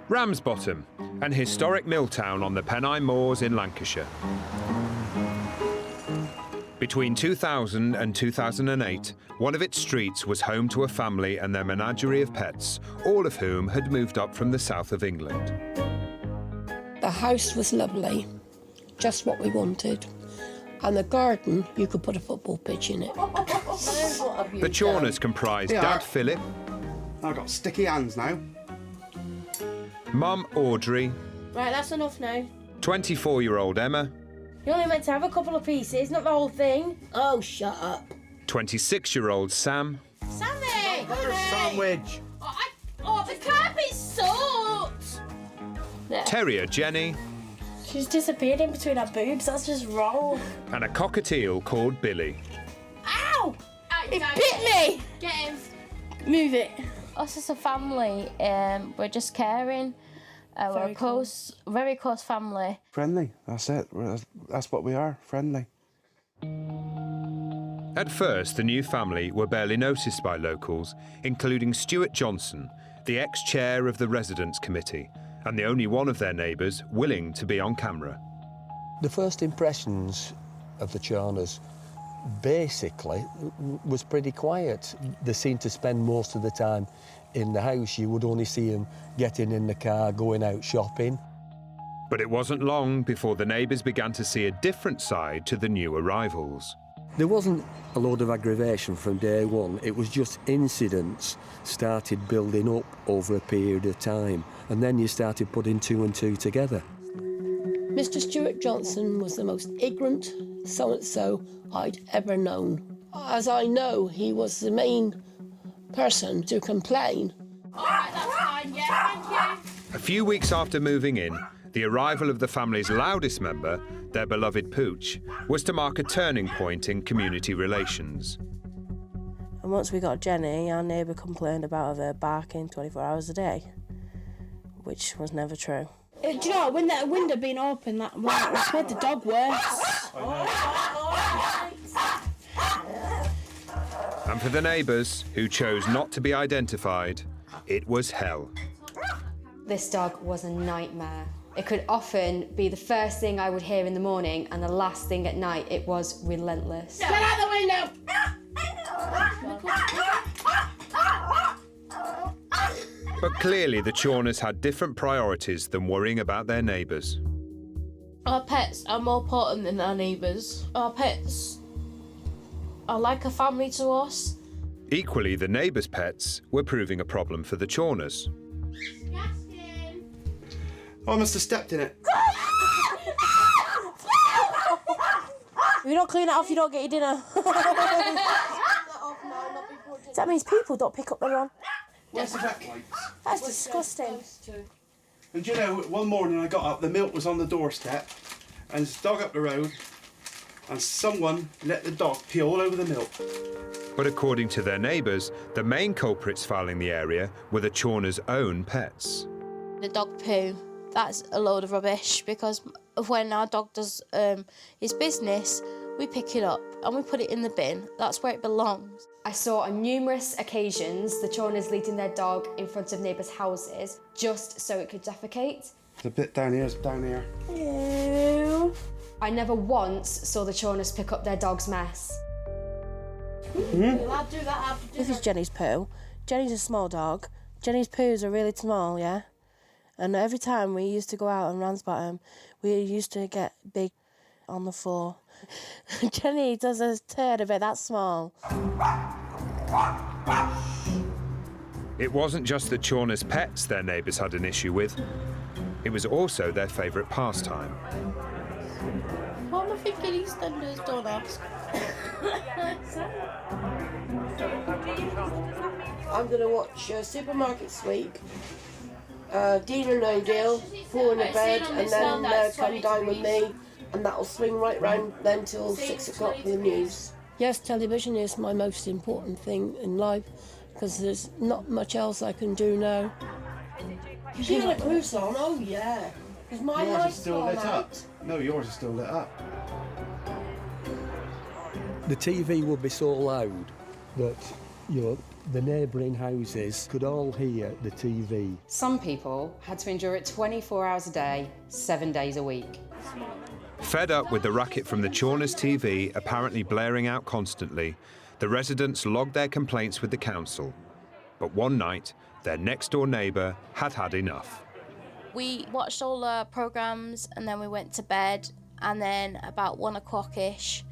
Ramsbottom, an historic mill town on the Pennine Moors in Lancashire. Between 2000 and 2008, one of its streets was home to a family and their menagerie of pets, all of whom had moved up from the south of England. The house was lovely, just what we wanted. And the garden, you could put a football pitch in it. The Chorners comprised Dad Philip, I've got sticky hands now. Mum Audrey, Right, that's enough now. 24-year-old Emma, You only meant to have a couple of pieces, not the whole thing. Oh, shut up. 26-year-old Sam, Sammy! Sandwich. Oh, the carpet's soaked! terrier Jenny, She's disappeared in between her boobs, that's just wrong. and a cockatiel called Billy. Ow! It bit me! Get him. Move it. Us as a family, we're just caring. We're a close, very close family. Friendly, that's it. That's what we are, friendly. At first, the new family were barely noticed by locals, including Stuart Johnson, the ex-chair of the Residents' Committee, and the only one of their neighbours willing to be on camera. The first impressions of the Chorners basically was pretty quiet. They seemed to spend most of the time in the house. You would only see them getting in the car, going out shopping. But it wasn't long before the neighbours began to see a different side to the new arrivals. There wasn't a load of aggravation from day one. It was just incidents started building up over a period of time, and then you started putting two and two together. Mr. Stuart Johnson was the most ignorant so-and-so I'd ever known. As I know, he was the main person to complain. All right, that's fine, yeah, thank you. A few weeks after moving in, the arrival of the family's loudest member, their beloved Pooch, was to mark a turning point in community relations. And once we got Jenny, our neighbour complained about her barking 24 hours a day, which was never true. Do you know, when that window being open, that made the dog worse. And for the neighbours, who chose not to be identified, it was hell. This dog was a nightmare. It could often be the first thing I would hear in the morning and the last thing at night. It was relentless. Get out the window! But clearly the Chorners had different priorities than worrying about their neighbours. Our pets are more important than our neighbours. Our pets are like a family to us. Equally, the neighbours' pets were proving a problem for the Chorners. Oh, I must have stepped in it. If you don't clean it off, you don't get your dinner. That means people don't pick up their own. Where's the vet wipes? That's disgusting. And do you know, one morning I got up, the milk was on the doorstep, and there's a dog up the road, and someone let the dog pee all over the milk. But according to their neighbours, the main culprits fouling the area were the Chorners' own pets. The dog poo, that's a load of rubbish, because when our dog does his business, we pick it up and we put it in the bin. That's where it belongs. I saw on numerous occasions the Chorners leading their dog in front of neighbours' houses just so it could defecate. There's a bit down here, it's down here. Ew. I never once saw the Chorners pick up their dog's mess. This is Jenny's poo. Jenny's a small dog. Jenny's poos are really small, yeah? And every time we used to go out on Ramsbottom, we used to get big on the floor. Jenny does a turd about that small. It wasn't just the Chorners' pets their neighbours had an issue with. It was also their favourite pastime. What am I thinking EastEnders, don't ask? I'm going to watch Supermarket Sweep, Deal or No Deal, fall in the bed, and then come dine with me, and that'll swing right round then till 6 o'clock for the news. Yes, television is my most important thing in life, because there's not much else I can do now. You see the Bruce on? Oh yeah. Is my Yours is light still on lit out? up. No, yours is still lit up. The TV would be so loud that, you know, The neighbouring houses could all hear the TV. Some people had to endure it 24 hours a day, 7 days a week. Fed up with the racket from the Chorners TV apparently blaring out constantly, the residents logged their complaints with the council. But one night, their next-door neighbour had had enough. We watched all the programmes and then we went to bed, and then about 1 o'clock-ish,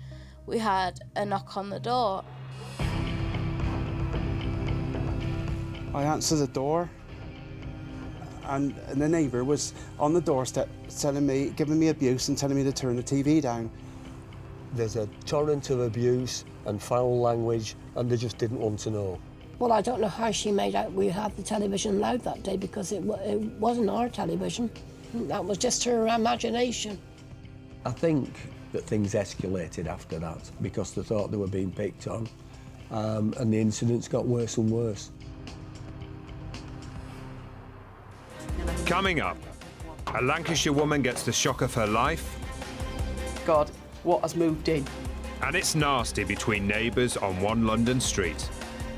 we had a knock on the door. I answered the door, and the neighbour was on the doorstep giving me abuse and telling me to turn the TV down. There's a torrent of abuse and foul language, and they just didn't want to know. Well, I don't know how she made out we had the television loud that day, because it wasn't our television. That was just her imagination. I think that things escalated after that because they thought they were being picked on, and the incidents got worse and worse. Coming up, a Lancashire woman gets the shock of her life. God, what has moved in? And it's nasty between neighbours on one London street.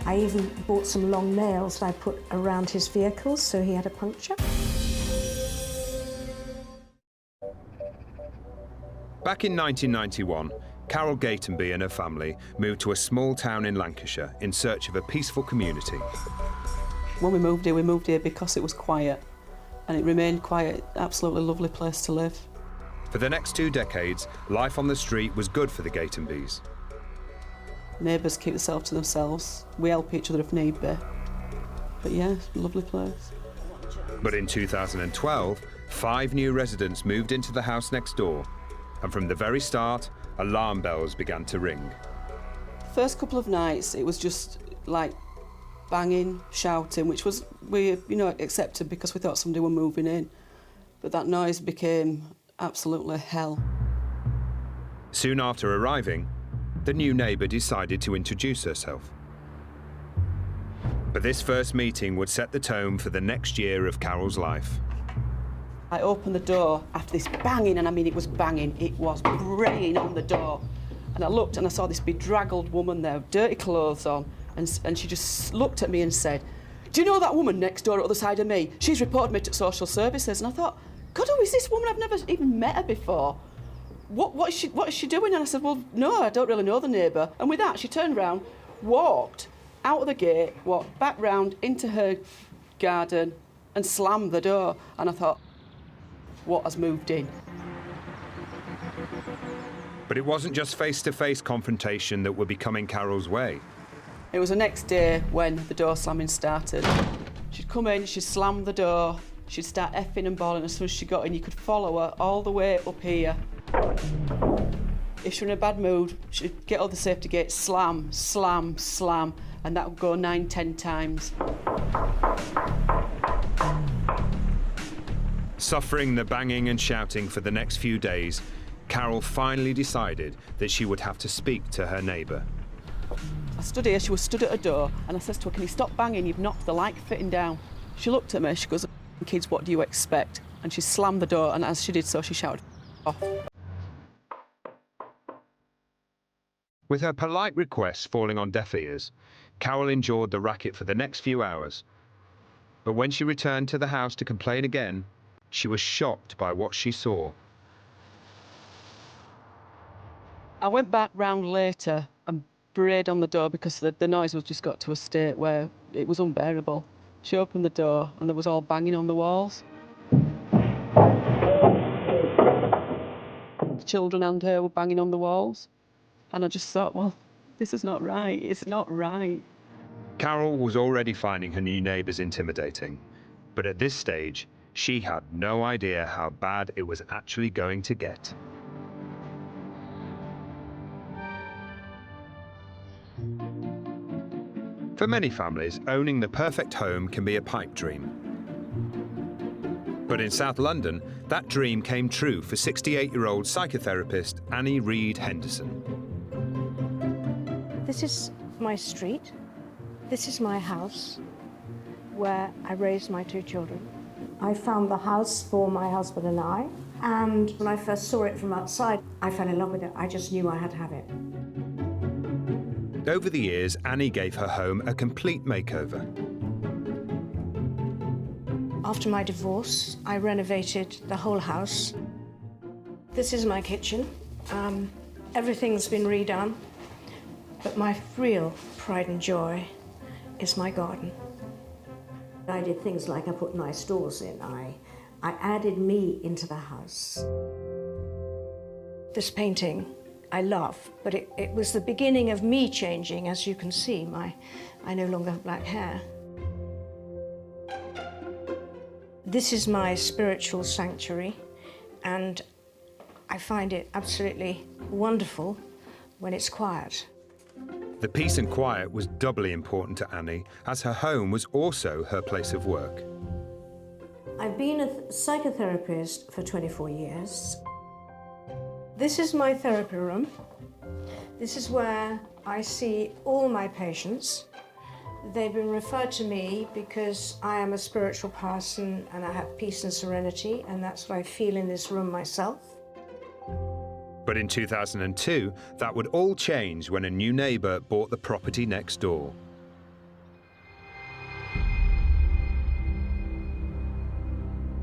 I even bought some long nails that I put around his vehicle so he had a puncture. Back in 1991, Carol Gatenby and her family moved to a small town in Lancashire in search of a peaceful community. When we moved here because it was quiet, and it remained quiet. Absolutely lovely place to live. For the next 2 decades, life on the street was good for the Gatenbys. Neighbours keep themselves to themselves. We help each other if need be. But yeah, lovely place. But in 2012, 5 new residents moved into the house next door, and from the very start, alarm bells began to ring. First couple of nights, it was just like banging, shouting, which was we accepted because we thought somebody were moving in. But that noise became absolutely hell. Soon after arriving, the new neighbour decided to introduce herself. But this first meeting would set the tone for the next year of Carol's life. I opened the door after this banging, and I mean it was banging, it was braying on the door. And I looked and I saw this bedraggled woman there, dirty clothes on, and she just looked at me and said, "Do you know that woman next door at the other side of me? She's reported me to social services." And I thought, God, who is this woman? I've never even met her before. What is she doing? And I said, well, no, I don't really know the neighbour. And with that, she turned round, walked out of the gate, walked back round into her garden and slammed the door. And I thought, what has moved in? But it wasn't just face-to-face confrontation that would be coming Carol's way. It was the next day when the door slamming started. She'd come in, she'd slam the door, she'd start effing and bawling. As soon as she got in, you could follow her all the way up here. If she were in a bad mood, she'd get all the safety gates, slam, slam, slam, and that would go 9-10 times. Suffering the banging and shouting for the next few days, Carol finally decided that she would have to speak to her neighbour. I stood here, she was stood at a door, and I said to her, "Can you stop banging? You've knocked the light fitting down." She looked at me, she goes, "Kids, what do you expect?" And she slammed the door, and as she did so, she shouted, "Off." With her polite requests falling on deaf ears, Carol endured the racket for the next few hours. But when she returned to the house to complain again, she was shocked by what she saw. I went back round later and brayed on the door because the noise was just got to a state where it was unbearable. She opened the door and there was all banging on the walls. The children and her were banging on the walls. And I just thought, well, this is not right, it's not right. Carol was already finding her new neighbours intimidating, but at this stage, she had no idea how bad it was actually going to get. For many families, owning the perfect home can be a pipe dream. But in South London, that dream came true for 68-year-old psychotherapist Annie Reed Henderson. This is my street. This is my house where I raised my 2 children. I found the house for my husband and I, and when I first saw it from outside, I fell in love with it. I just knew I had to have it. Over the years, Annie gave her home a complete makeover. After my divorce, I renovated the whole house. This is my kitchen. Everything's been redone, but my real pride and joy is my garden. I did things like I put nice doors in. I added me into the house. This painting I love, but it was the beginning of me changing. As you can see, I no longer have black hair. This is my spiritual sanctuary, and I find it absolutely wonderful when it's quiet. The peace and quiet was doubly important to Annie, as her home was also her place of work. I've been a psychotherapist for 24 years. This is my therapy room. This is where I see all my patients. They've been referred to me because I am a spiritual person and I have peace and serenity, and that's what I feel in this room myself. But in 2002, that would all change when a new neighbour bought the property next door.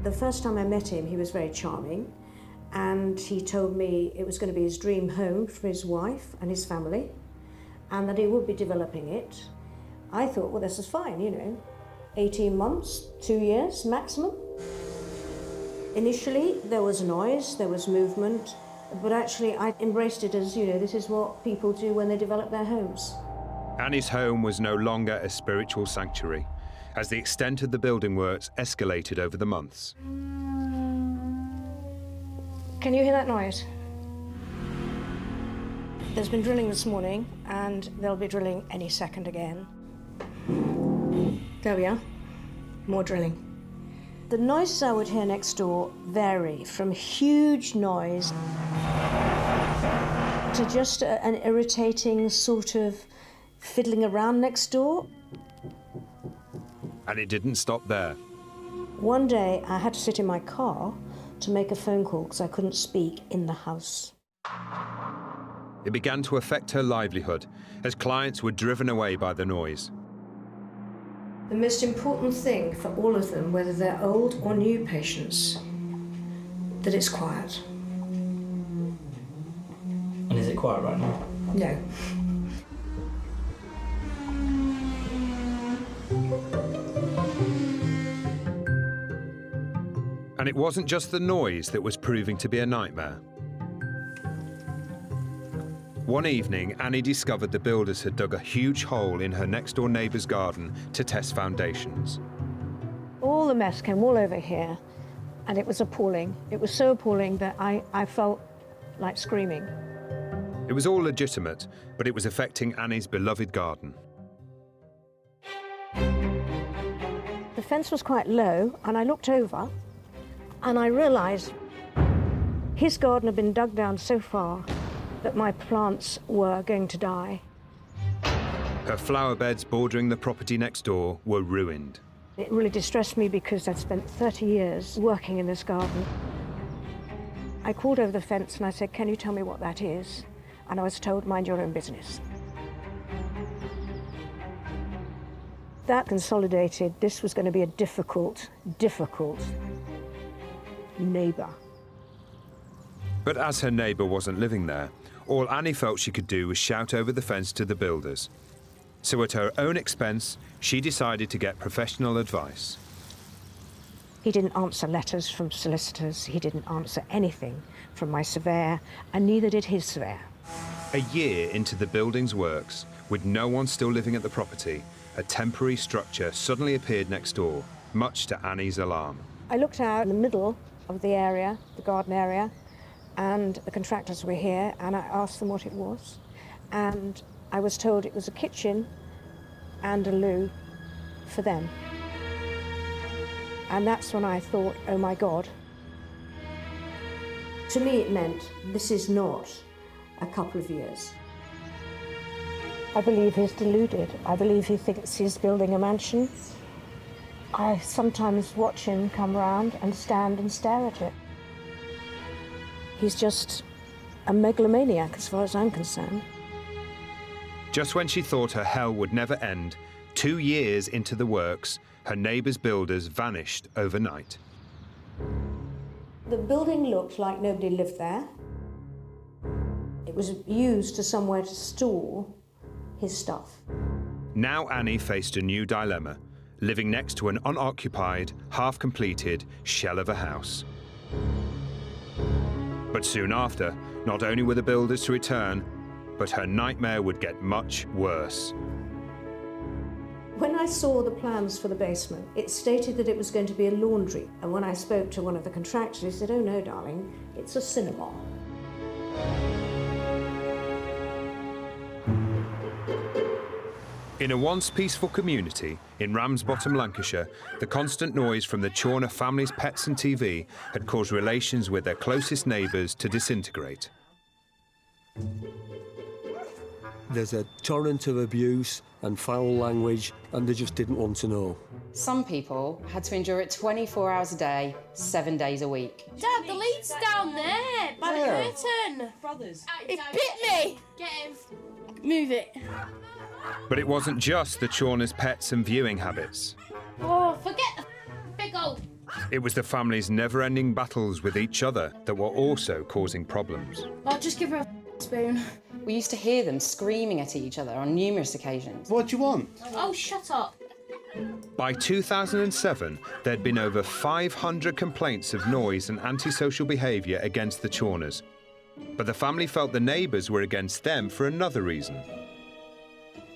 The first time I met him, he was very charming, and he told me it was going to be his dream home for his wife and his family, and that he would be developing it. I thought, well, this is fine, you know, 18 months, 2 years maximum. Initially, there was noise, there was movement, but actually I embraced it as, you know, this is what people do when they develop their homes. Annie's home was no longer a spiritual sanctuary, as the extent of the building works escalated over the months. Can you hear that noise? There's been drilling this morning, and they'll be drilling any second again. There we are. More drilling. The noises I would hear next door vary from huge noise to just an irritating sort of fiddling around next door. And it didn't stop there. One day I had to sit in my car to make a phone call because I couldn't speak in the house. It began to affect her livelihood as clients were driven away by the noise. The most important thing for all of them, whether they're old or new patients, that it's quiet. And is it quiet right now? No. And it wasn't just the noise that was proving to be a nightmare. One evening, Annie discovered the builders had dug a huge hole in her next-door neighbour's garden to test foundations. All the mess came all over here, and it was appalling. It was so appalling that I felt like screaming. It was all legitimate, but it was affecting Annie's beloved garden. The fence was quite low, and I looked over, and I realised his garden had been dug down so far that my plants were going to die. Her flower beds bordering the property next door were ruined. It really distressed me because I'd spent 30 years working in this garden. I called over the fence and I said, "Can you tell me what that is?" And I was told, "Mind your own business." That consolidated, this was going to be a difficult neighbour. But as her neighbour wasn't living there, all Annie felt she could do was shout over the fence to the builders. So at her own expense, she decided to get professional advice. He didn't answer letters from solicitors, he didn't answer anything from my surveyor, and neither did his surveyor. A year into the building's works, with no one still living at the property, a temporary structure suddenly appeared next door, much to Annie's alarm. I looked out in the middle of the area, the garden area, and the contractors were here, and I asked them what it was, and I was told it was a kitchen and a loo for them. And that's when I thought, oh my God. To me it meant this is not a couple of years. I believe he's deluded. I believe he thinks he's building a mansion. I sometimes watch him come round and stand and stare at it. He's just a megalomaniac as far as I'm concerned. Just when she thought her hell would never end, 2 years into the works, her neighbours' builders vanished overnight. The building looked like nobody lived there. It was used as somewhere to store his stuff. Now Annie faced a new dilemma, living next to an unoccupied, half-completed shell of a house. But soon after, not only were the builders to return, but her nightmare would get much worse. When I saw the plans for the basement, it stated that it was going to be a laundry. And when I spoke to one of the contractors, he said, "Oh no, darling, it's a cinema." In a once peaceful community in Ramsbottom, Lancashire, the constant noise from the Chawner family's pets and TV had caused relations with their closest neighbours to disintegrate. There's a torrent of abuse and foul language, and they just didn't want to know. Some people had to endure it 24 hours a day, 7 days a week. Dad, the lead's down there by the curtain. Brothers. It bit me. Get him. Move it. But it wasn't just the Chawners' pets and viewing habits. Oh, forget the big old... It was the family's never-ending battles with each other that were also causing problems. I'll just give her a spoon. We used to hear them screaming at each other on numerous occasions. What do you want? Oh, shut up. By 2007, there'd been over 500 complaints of noise and antisocial behaviour against the Chawners. But the family felt the neighbours were against them for another reason.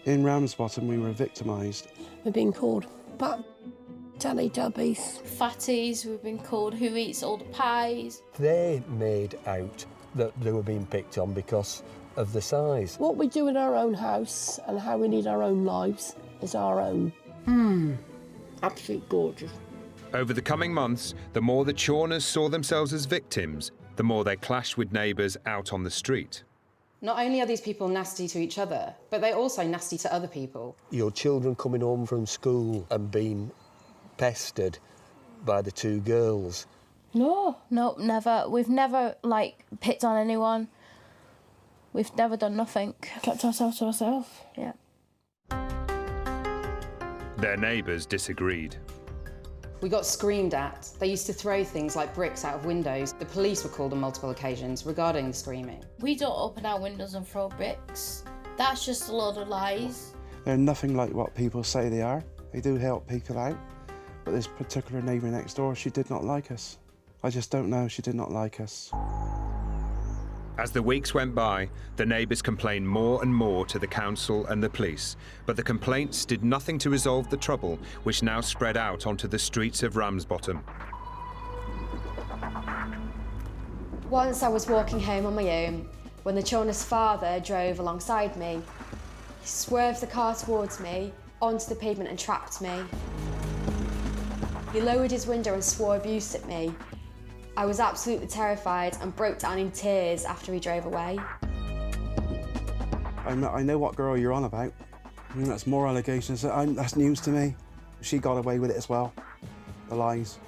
In Ramsbottom, we were victimised. We're being called Teletubbies. Fatties, we've been called who eats all the pies. They made out that they were being picked on because of the size. What we do in our own house and how we lead our own lives is our own. Absolutely gorgeous. Over the coming months, the more the Chawners saw themselves as victims, the more they clashed with neighbours out on the street. Not only are these people nasty to each other, but they're also nasty to other people. Your children coming home from school and being pestered by the two girls. No, never. We've never, picked on anyone. We've never done nothing. Kept ourselves to ourselves. Yeah. Their neighbours disagreed. We got screamed at. They used to throw things like bricks out of windows. The police were called on multiple occasions regarding the screaming. We don't open our windows and throw bricks. That's just a load of lies. They're nothing like what people say they are. They do help people out. But this particular neighbour next door, she did not like us. I just don't know, she did not like us. As the weeks went by, the neighbours complained more and more to the council and the police, but the complaints did nothing to resolve the trouble, which now spread out onto the streets of Ramsbottom. Once I was walking home on my own when the Chorners' father drove alongside me. He swerved the car towards me, onto the pavement and trapped me. He lowered his window and swore abuse at me. I was absolutely terrified and broke down in tears after he drove away. I know what girl you're on about. I mean, that's more allegations. That's news to me. She got away with it as well. The lies.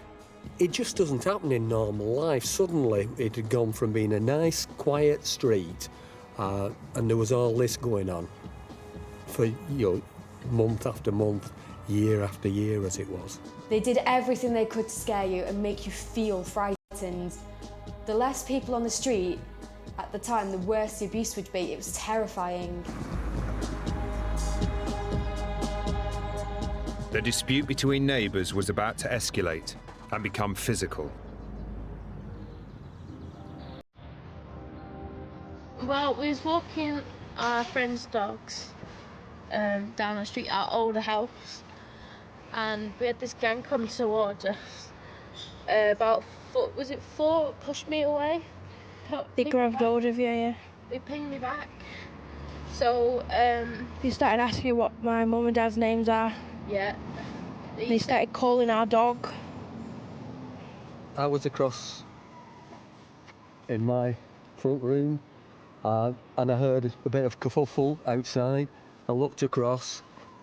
It just doesn't happen in normal life. Suddenly, it had gone from being a nice, quiet street, and there was all this going on for, month after month, year after year, as it was. They did everything they could to scare you and make you feel frightened. The less people on the street, at the time, the worse the abuse would be. It was terrifying. The dispute between neighbours was about to escalate and become physical. Well, we was walking our friend's dogs down the street, our older house, and we had this gang come towards us. About four pushed me away. They grabbed hold of you, yeah. They pinged me back. So, They started asking what my mum and dad's names are. yeah. They started calling our dog. I was across in my front room, and I heard a bit of kerfuffle outside. I looked across,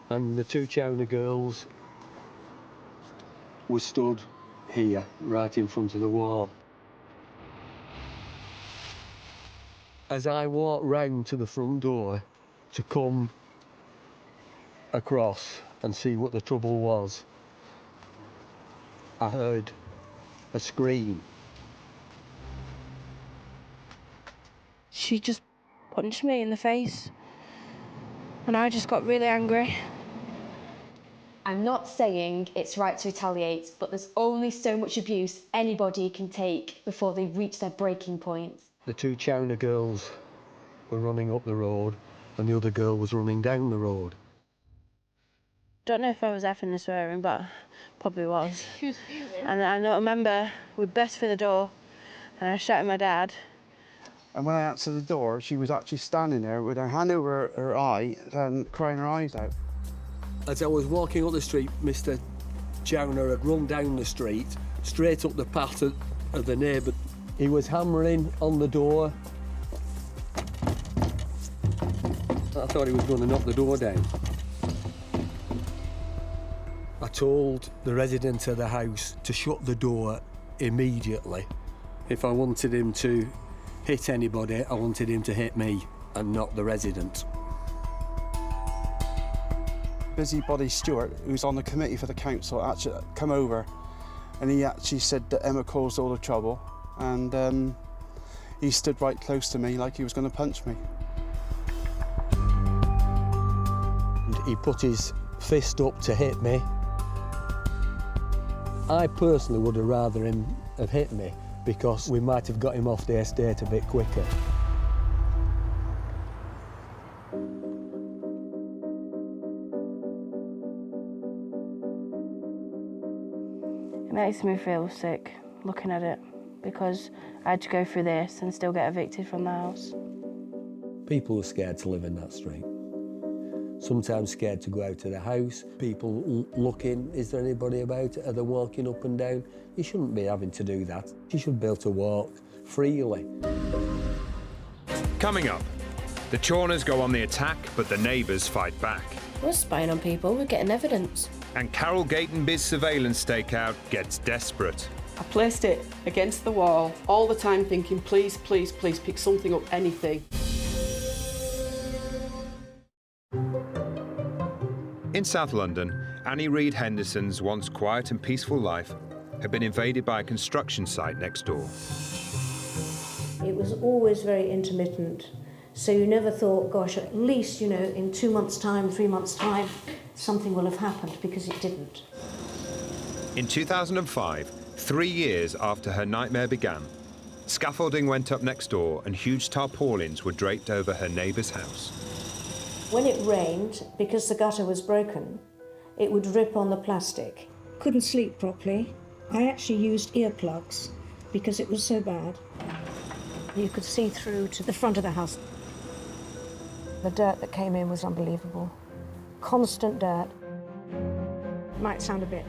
and the two Chawner girls were stood here, right in front of the wall. As I walked round to the front door to come across and see what the trouble was, I heard a scream. She just punched me in the face, and I just got really angry. I'm not saying it's right to retaliate, but there's only so much abuse anybody can take before they reach their breaking point. The two Chawner girls were running up the road and the other girl was running down the road. Don't know if I was effing and swearing, but probably was. And I remember we burst through the door and I shouted at my dad. And when I answered the door, she was actually standing there with her hand over her eye and crying her eyes out. As I was walking up the street, Mr. Chawner had run down the street, straight up the path of the neighbour. He was hammering on the door. I thought he was going to knock the door down. I told the residents of the house to shut the door immediately. If I wanted him to hit anybody, I wanted him to hit me and not the resident. Busybody Stewart, who's on the committee for the council, actually come over and he actually said that Emma caused all the trouble, and he stood right close to me like he was going to punch me. And he put his fist up to hit me. I personally would have rather him have hit me because we might have got him off the estate a bit quicker. It makes me feel sick looking at it because I had to go through this and still get evicted from the house. People are scared to live in that street. Sometimes scared to go out of the house. People looking, is there anybody about? Are they walking up and down? You shouldn't be having to do that. You should be able to walk freely. Coming up, the Chorners go on the attack, but the Neighbours fight back. We're spying on people, we're getting evidence. And Carol Gatenby's surveillance stakeout gets desperate. I placed it against the wall all the time thinking, please, please, please pick something up, anything. In South London, Annie Reed Henderson's once quiet and peaceful life had been invaded by a construction site next door. It was always very intermittent, so you never thought, gosh, at least, you know, in 2 months' time, 3 months' time, something will have happened, because it didn't. In 2005, 3 years after her nightmare began, scaffolding went up next door and huge tarpaulins were draped over her neighbour's house. When it rained, because the gutter was broken, it would rip on the plastic. Couldn't sleep properly. I actually used earplugs because it was so bad. You could see through to the front of the house. The dirt that came in was unbelievable. Constant dirt. Might sound a bit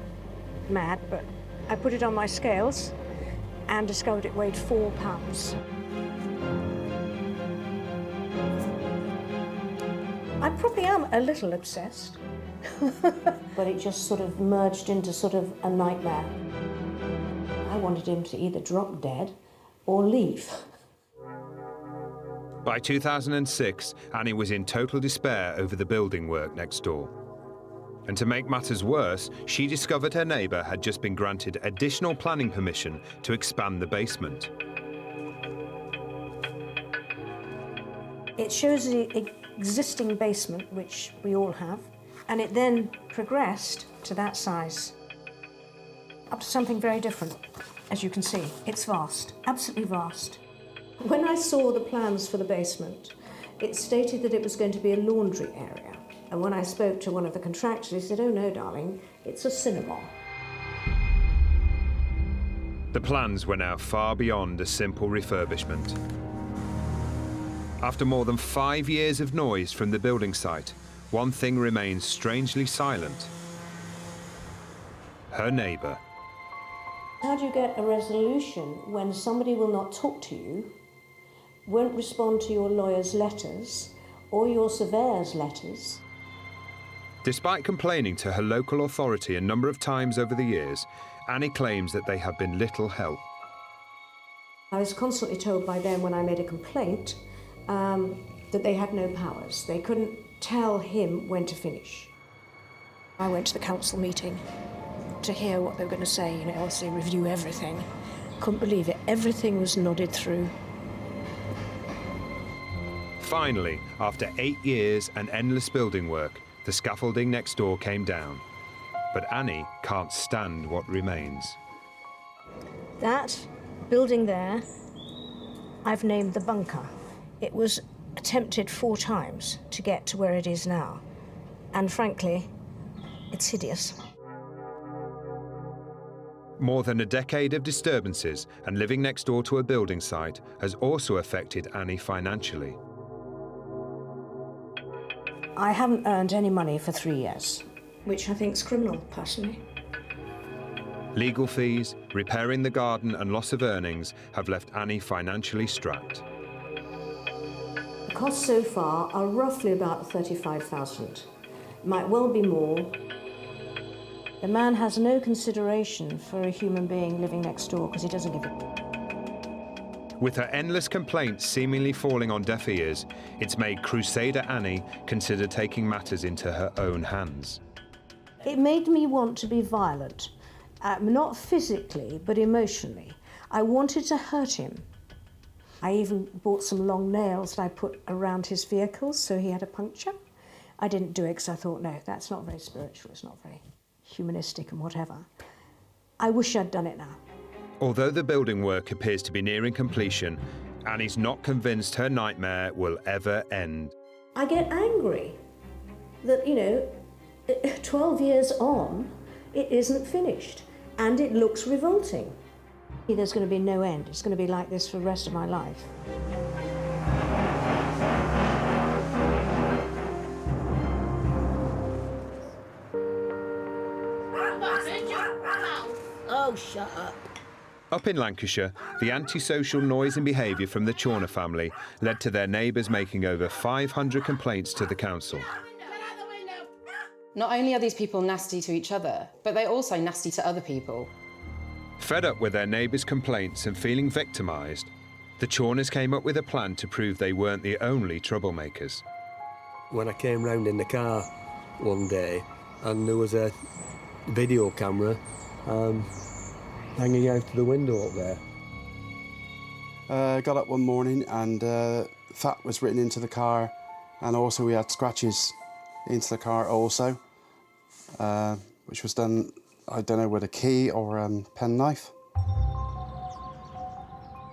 mad, but I put it on my scales and discovered it weighed 4 pounds. I probably am a little obsessed, but it just sort of merged into sort of a nightmare. I wanted him to either drop dead or leave. By 2006, Annie was in total despair over the building work next door. And to make matters worse, she discovered her neighbour had just been granted additional planning permission to expand the basement. It shows the existing basement, which we all have, and it then progressed to that size, up to something very different. As you can see, it's vast, absolutely vast. When I saw the plans for the basement, it stated that it was going to be a laundry area. And when I spoke to one of the contractors, he said, "Oh no, darling, it's a cinema." The plans were now far beyond a simple refurbishment. After more than 5 years of noise from the building site, one thing remains strangely silent. Her neighbour. How do you get a resolution when somebody will not talk to you, won't respond to your lawyer's letters or your surveyor's letters? Despite complaining to her local authority a number of times over the years, Annie claims that they have been little help. I was constantly told by them when I made a complaint that they had no powers. They couldn't tell him when to finish. I went to the council meeting to hear what they were going to say, you know, obviously review everything. Couldn't believe it, everything was nodded through. Finally, after 8 years and endless building work, the scaffolding next door came down. But Annie can't stand what remains. That building there, I've named the bunker. It was attempted 4 times to get to where it is now. And frankly, it's hideous. More than a decade of disturbances and living next door to a building site has also affected Annie financially. I haven't earned any money for 3 years, which I think is criminal, personally. Legal fees, repairing the garden and loss of earnings have left Annie financially strapped. The costs so far are roughly about 35,000. Might well be more. The man has no consideration for a human being living next door because he doesn't give a... With her endless complaints seemingly falling on deaf ears, it's made Crusader Annie consider taking matters into her own hands. It made me want to be violent, not physically, but emotionally. I wanted to hurt him. I even bought some long nails that I put around his vehicles so he had a puncture. I didn't do it because I thought, no, that's not very spiritual, it's not very humanistic and whatever. I wish I'd done it now. Although the building work appears to be nearing completion, Annie's not convinced her nightmare will ever end. I get angry that, you know, 12 years on, it isn't finished, and it looks revolting. There's going to be no end. It's going to be like this for the rest of my life. Oh, shut up. Up in Lancashire, the antisocial noise and behaviour from the Chawner family led to their neighbours making over 500 complaints to the council. Not only are these people nasty to each other, but they're also nasty to other people. Fed up with their neighbours' complaints and feeling victimised, the Chorners came up with a plan to prove they weren't the only troublemakers. When I came round in the car one day and there was a video camera hanging out of the window up there. Got up one morning and fat was written into the car, and also we had scratches into the car also, which was done, I don't know, with a key or penknife.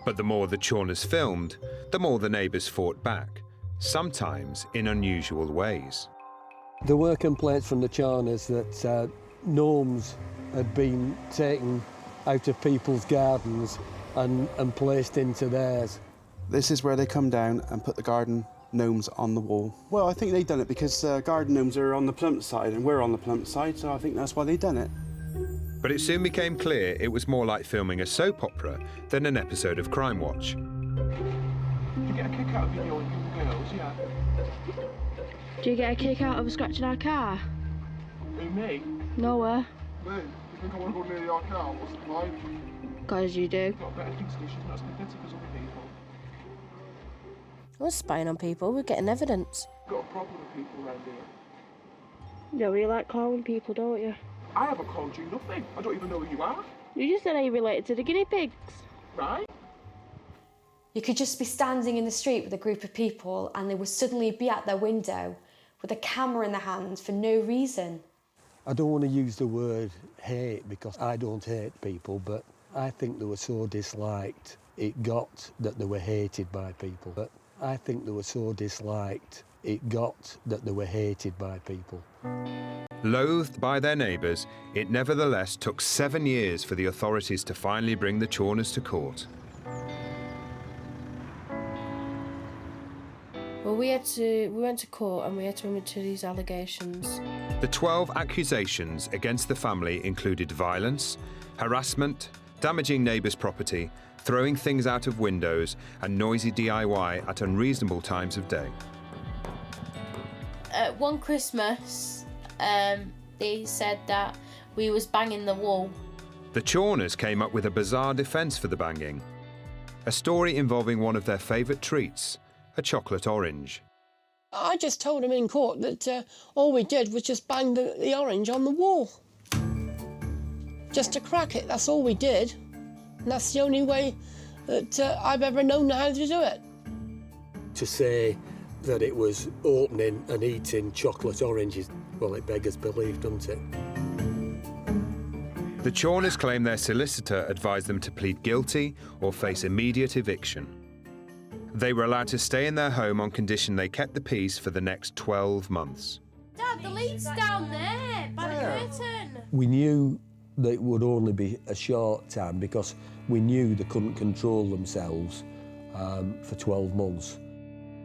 But the more the Chorners filmed, the more the neighbours fought back, sometimes in unusual ways. There were complaints from the Chawners that gnomes had been taken out of people's gardens and placed into theirs. This is where they come down and put the garden gnomes on the wall. Well, I think they've done it because garden gnomes are on the plimp side and we're on the plimp side, so I think that's why they've done it. But it soon became clear it was more like filming a soap opera than an episode of Crime Watch. You get a kick out of videoing young girls, yeah? Do you get a kick out of scratching our car? Who, me? Nowhere. Me? You think I want to go near your car? What's the point? Because you do. You've got better things to do, she's not as pathetic as other people. We're spying on people, we're getting evidence. You've got a problem with people around here. Yeah, we like calling people, don't you? I haven't called you nothing. I don't even know who you are. You just said how you related to the guinea pigs. Right? You could just be standing in the street with a group of people and they would suddenly be at their window with a camera in their hand for no reason. I don't want to use the word hate because I don't hate people, but I think they were so disliked it got that they were hated by people. But I think they were so disliked it got that they were hated by people. Loathed by their neighbours, it nevertheless took 7 years for the authorities to finally bring the Chorners to court. Well, we went to court and we had to admit to these allegations. The 12 accusations against the family included violence, harassment, damaging neighbours' property, throwing things out of windows, and noisy DIY at unreasonable times of day. One Christmas, they said that we was banging the wall. The Chawners came up with a bizarre defence for the banging. A story involving one of their favourite treats, a chocolate orange. I just told him in court that all we did was just bang the orange on the wall. Just to crack it, that's all we did. And that's the only way that I've ever known how to do it. To say that it was opening and eating chocolate oranges, well, it beggars belief, doesn't it? The Chorners claim their solicitor advised them to plead guilty or face immediate eviction. They were allowed to stay in their home on condition they kept the peace for the next 12 months. Dad, the lead's down there, by the curtain. We knew that it would only be a short time because we knew they couldn't control themselves for 12 months.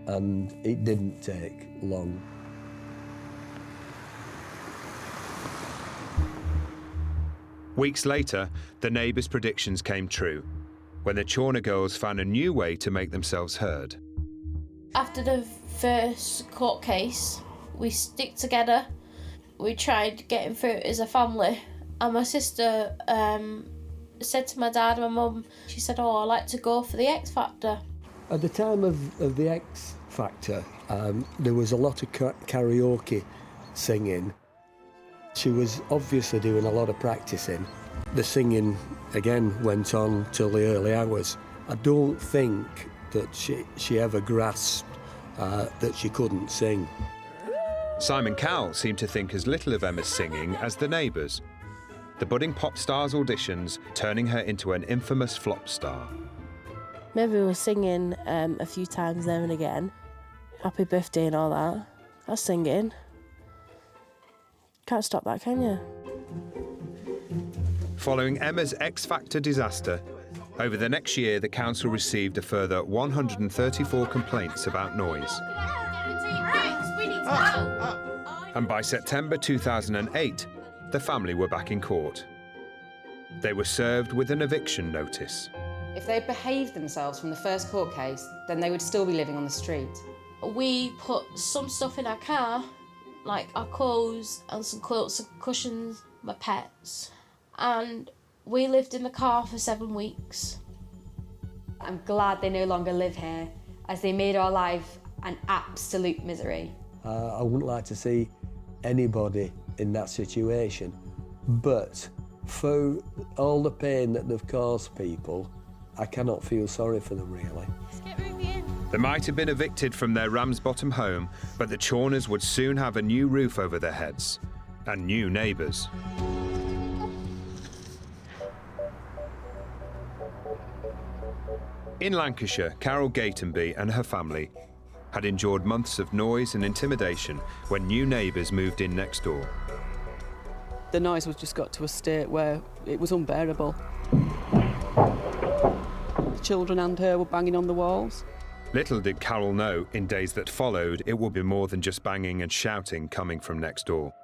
And it didn't take long. Weeks later, the Neighbours' predictions came true, when the Chawner girls found a new way to make themselves heard. After the first court case, we stick together. We tried getting through it as a family. And my sister said to my dad and my mum, she said, oh, I like to go for the X Factor. At the time of the X Factor, there was a lot of karaoke singing. She was obviously doing a lot of practicing. The singing, again, went on till the early hours. I don't think that she ever grasped that she couldn't sing. Simon Cowell seemed to think as little of Emma's singing as the Neighbours. The budding pop star's auditions turning her into an infamous flop star. Maybe we were singing a few times there and again. Happy birthday and all that. I was singing. Can't stop that, can you? Following Emma's X Factor disaster, over the next year the council received a further 134 complaints about noise. And by September 2008, the family were back in court. They were served with an eviction notice. If they'd behaved themselves from the first court case, then they would still be living on the street. We put some stuff in our car, like our clothes and some quilts and cushions, my pets, and we lived in the car for 7 weeks. I'm glad they no longer live here, as they made our life an absolute misery. I wouldn't like to see anybody in that situation, but for all the pain that they've caused people, I cannot feel sorry for them, really. They might have been evicted from their Ramsbottom home, but the Chorners would soon have a new roof over their heads and new neighbours. In Lancashire, Carol Gatenby and her family had endured months of noise and intimidation when new neighbours moved in next door. The noise was just got to a state where it was unbearable. The children and her were banging on the walls. Little did Carol know, in days that followed, it would be more than just banging and shouting coming from next door.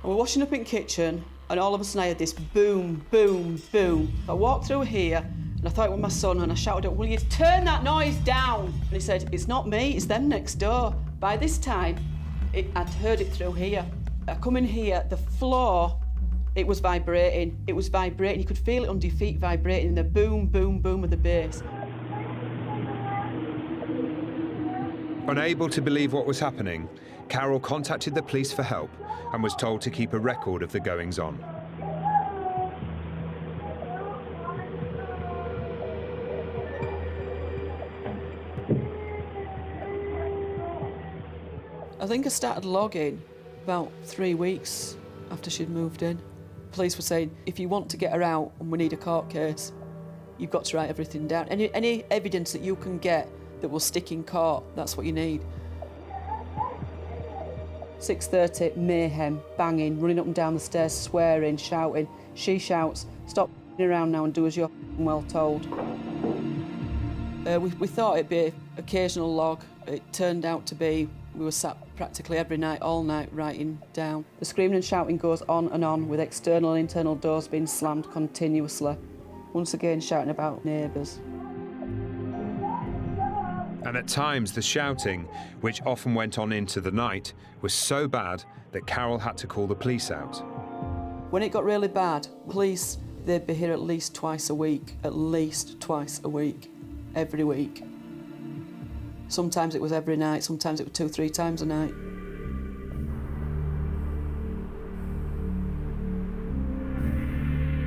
I was washing up in the kitchen, and all of a sudden I had this boom, boom, boom. I walked through here, and I thought it was my son, and I shouted, will you turn that noise down? And he said, it's not me, it's them next door. By this time, I'd heard it through here. I come in here, the floor, it was vibrating. It was vibrating. You could feel it under your feet vibrating, the boom, boom, boom of the bass. Unable to believe what was happening, Carol contacted the police for help and was told to keep a record of the goings-on. I think I started logging about 3 weeks after she'd moved in. Police were saying, if you want to get her out and we need a court case, you've got to write everything down. Any evidence that you can get that will stick in court, that's what you need. 6:30, mayhem, banging, running up and down the stairs, swearing, shouting. She shouts, stop around now and do as you're well told. We thought it'd be an occasional log. It turned out to be, we were sat practically every night, all night, writing down. The screaming and shouting goes on and on, with external and internal doors being slammed continuously. Once again, shouting about neighbours. And at times, the shouting, which often went on into the night, was so bad that Carol had to call the police out. When it got really bad, police, they'd be here at least twice a week, every week. Sometimes it was every night, sometimes it was 2-3 times a night.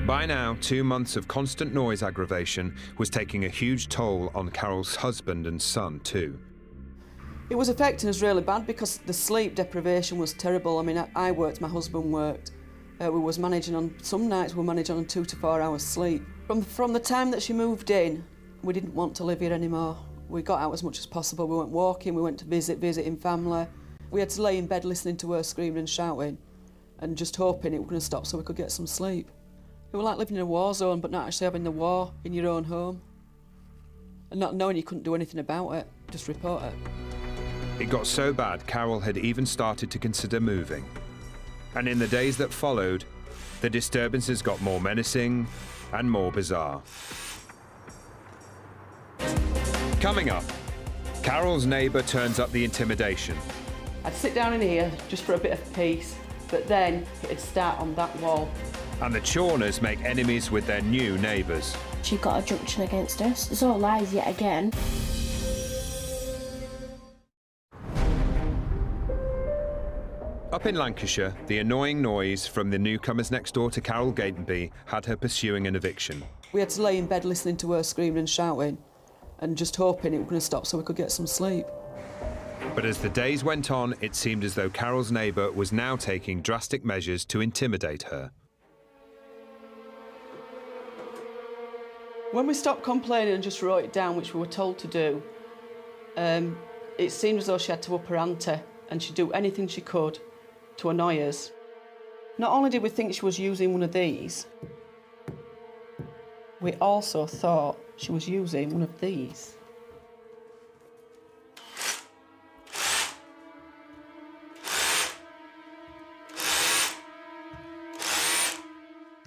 By now, 2 months of constant noise aggravation was taking a huge toll on Carol's husband and son too. It was affecting us really bad because the sleep deprivation was terrible. I mean, I worked, my husband worked. We was managing on, some nights we were managing on 2 to 4 hours sleep. From the time that she moved in, we didn't want to live here anymore. We got out as much as possible. We went walking, we went to visiting family. We had to lay in bed listening to her screaming and shouting and just hoping it was going to stop so we could get some sleep. It was like living in a war zone but not actually having the war in your own home. And not knowing you couldn't do anything about it, just report it. It got so bad, Carol had even started to consider moving. And in the days that followed, the disturbances got more menacing and more bizarre. Coming up, Carol's neighbour turns up the intimidation. I'd sit down in here just for a bit of peace, but then it'd start on that wall. And the Chorners make enemies with their new neighbours. She got a junction against us. It's all lies yet again. Up in Lancashire, the annoying noise from the newcomers next door to Carol Gatenby had her pursuing an eviction. We had to lay in bed listening to her screaming and shouting and just hoping it was going to stop so we could get some sleep. But as the days went on, it seemed as though Carol's neighbour was now taking drastic measures to intimidate her. When we stopped complaining and just wrote it down, which we were told to do, it seemed as though she had to up her ante and she'd do anything she could to annoy us. Not only did we think she was using one of these, we also thought she was using one of these.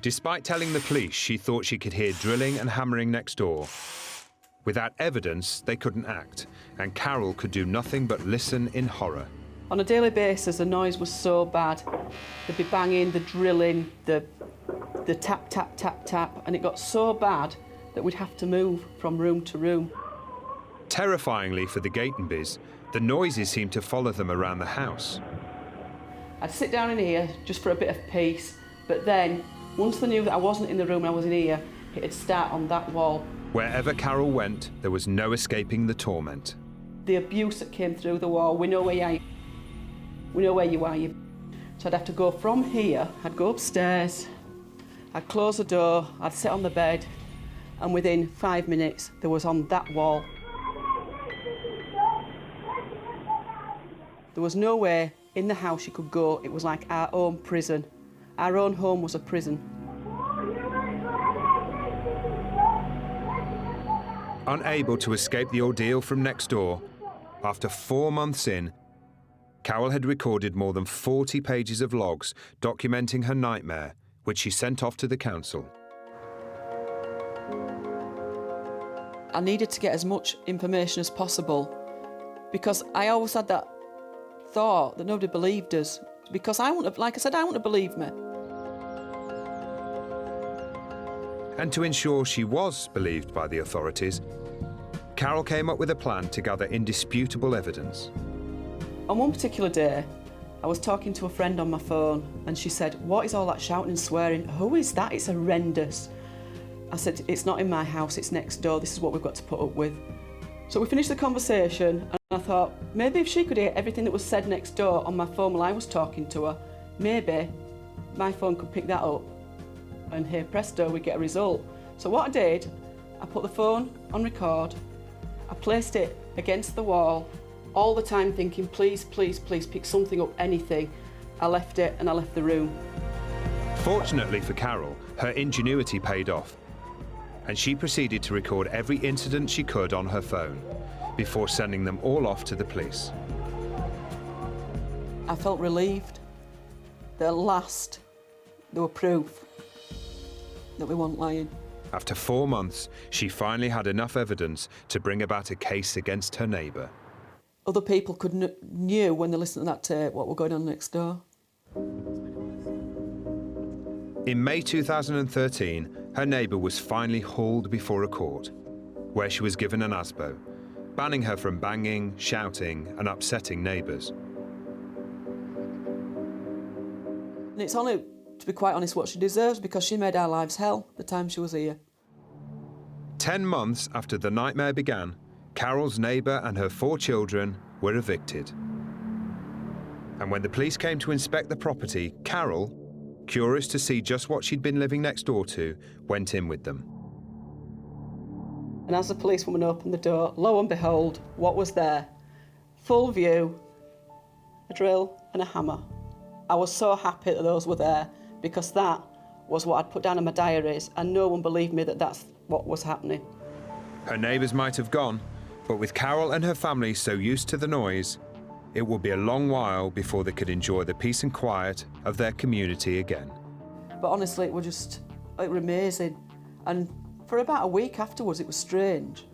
Despite telling the police she thought she could hear drilling and hammering next door, without evidence they couldn't act, and Carol could do nothing but listen in horror. On a daily basis, the noise was so bad. There'd be banging, the drilling, the tap, tap, tap, tap, and it got so bad that we'd have to move from room to room. Terrifyingly for the Gatenbys, the noises seemed to follow them around the house. I'd sit down in here just for a bit of peace, but then, once they knew that I wasn't in the room, I was in here, it'd start on that wall. Wherever Carol went, there was no escaping the torment. The abuse that came through the wall, we know where you are. We know where you are. So I'd have to go from here, I'd go upstairs, I'd close the door, I'd sit on the bed, and within 5 minutes, there was on that wall. There was nowhere in the house you could go. It was like our own prison. Our own home was a prison. Unable to escape the ordeal from next door, after 4 months in, Carol had recorded more than 40 pages of logs documenting her nightmare, which she sent off to the council. I needed to get as much information as possible because I always had that thought that nobody believed us because I wouldn't have, like I said, I wouldn't have believed me. And to ensure she was believed by the authorities, Carol came up with a plan to gather indisputable evidence. On one particular day, I was talking to a friend on my phone and she said, "What is all that shouting and swearing? Who is that? It's horrendous." I said, "It's not in my house, it's next door. This is what we've got to put up with." So we finished the conversation and I thought, maybe if she could hear everything that was said next door on my phone while I was talking to her, maybe my phone could pick that up and here, presto, we get a result. So what I did, I put the phone on record, I placed it against the wall, all the time thinking, please, please, please pick something up, anything. I left it and I left the room. Fortunately for Carol, her ingenuity paid off, and she proceeded to record every incident she could on her phone before sending them all off to the police. I felt relieved that at last there were proof that we weren't lying. After 4 months, she finally had enough evidence to bring about a case against her neighbour. Other people knew when they listened to that tape what was going on next door. In May 2013, her neighbour was finally hauled before a court, where she was given an ASBO, banning her from banging, shouting and upsetting neighbours. And it's only, to be quite honest, what she deserves, because she made our lives hell the time she was here. 10 months after the nightmare began, Carol's neighbour and her 4 children were evicted. And when the police came to inspect the property, Carol, curious to see just what she'd been living next door to, went in with them. And as the policewoman opened the door, lo and behold, what was there? Full view, a drill and a hammer. I was so happy that those were there, because that was what I'd put down in my diaries, and no one believed me that that's what was happening. Her neighbours might have gone, but with Carol and her family so used to the noise, it would be a long while before they could enjoy the peace and quiet of their community again. But honestly, it was amazing. And for about a week afterwards, it was strange,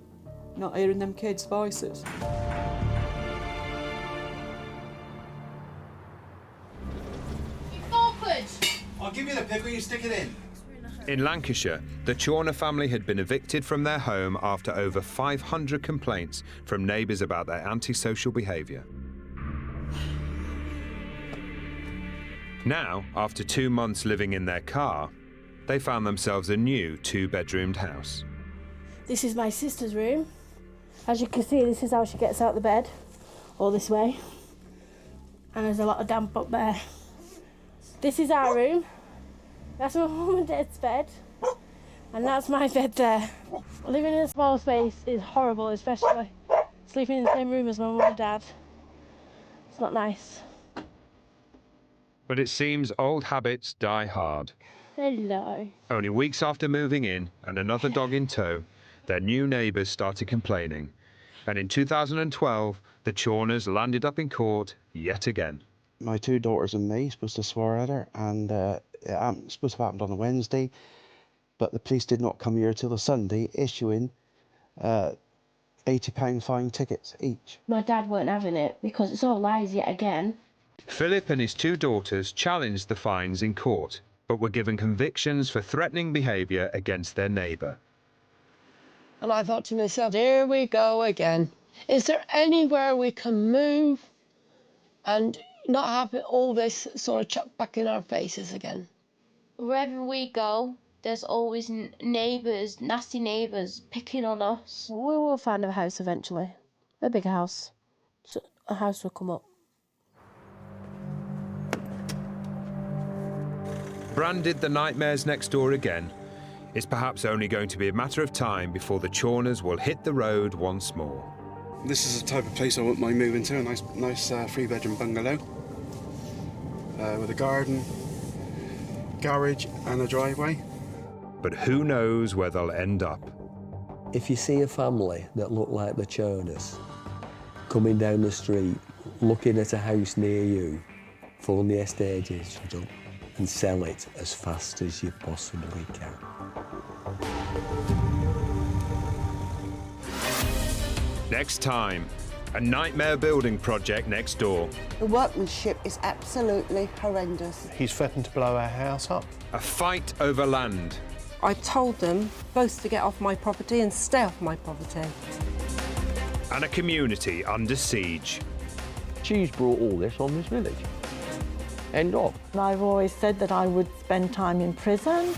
not hearing them kids' voices. I'll give you the pick when you stick it in. In Lancashire, the Chawner family had been evicted from their home after over 500 complaints from neighbours about their antisocial behaviour. Now, after 2 months living in their car, they found themselves a new 2-bedroomed house. This is my sister's room. As you can see, this is how she gets out of the bed, all this way. And there's a lot of damp up there. This is our room. That's my mum and dad's bed. And that's my bed there. Living in a small space is horrible, especially sleeping in the same room as my mum and dad. It's not nice. But it seems old habits die hard. Hello. Only weeks after moving in and another dog in tow, their new neighbours started complaining. And in 2012, the Chorners landed up in court yet again. My 2 daughters and me supposed to swear at her, and it supposed to have happened on a Wednesday, but the police did not come here till the Sunday, issuing £80 fine tickets each. My dad weren't having it because it's all lies yet again. Philip and his 2 daughters challenged the fines in court, but were given convictions for threatening behaviour against their neighbour. And I thought to myself, here we go again. Is there anywhere we can move and not have all this sort of chucked back in our faces again? Wherever we go, there's always neighbours, nasty neighbours, picking on us. We will find a house eventually, a big house. So a house will come up. Branded the nightmares next door again, it's perhaps only going to be a matter of time before the Chorners will hit the road once more. This is the type of place I wouldn't mind moving to, a nice 3-bedroom bungalow with a garden, garage and a driveway. But who knows where they'll end up. If you see a family that look like the Chorners coming down the street, looking at a house near you, phone the estate agent up and sell it as fast as you possibly can. Next time, a nightmare building project next door. The workmanship is absolutely horrendous. He's threatened to blow our house up. A fight over land. I told them both to get off my property and stay off my property. And a community under siege. She's brought all this on this village. End of. I've always said that I would spend time in prison.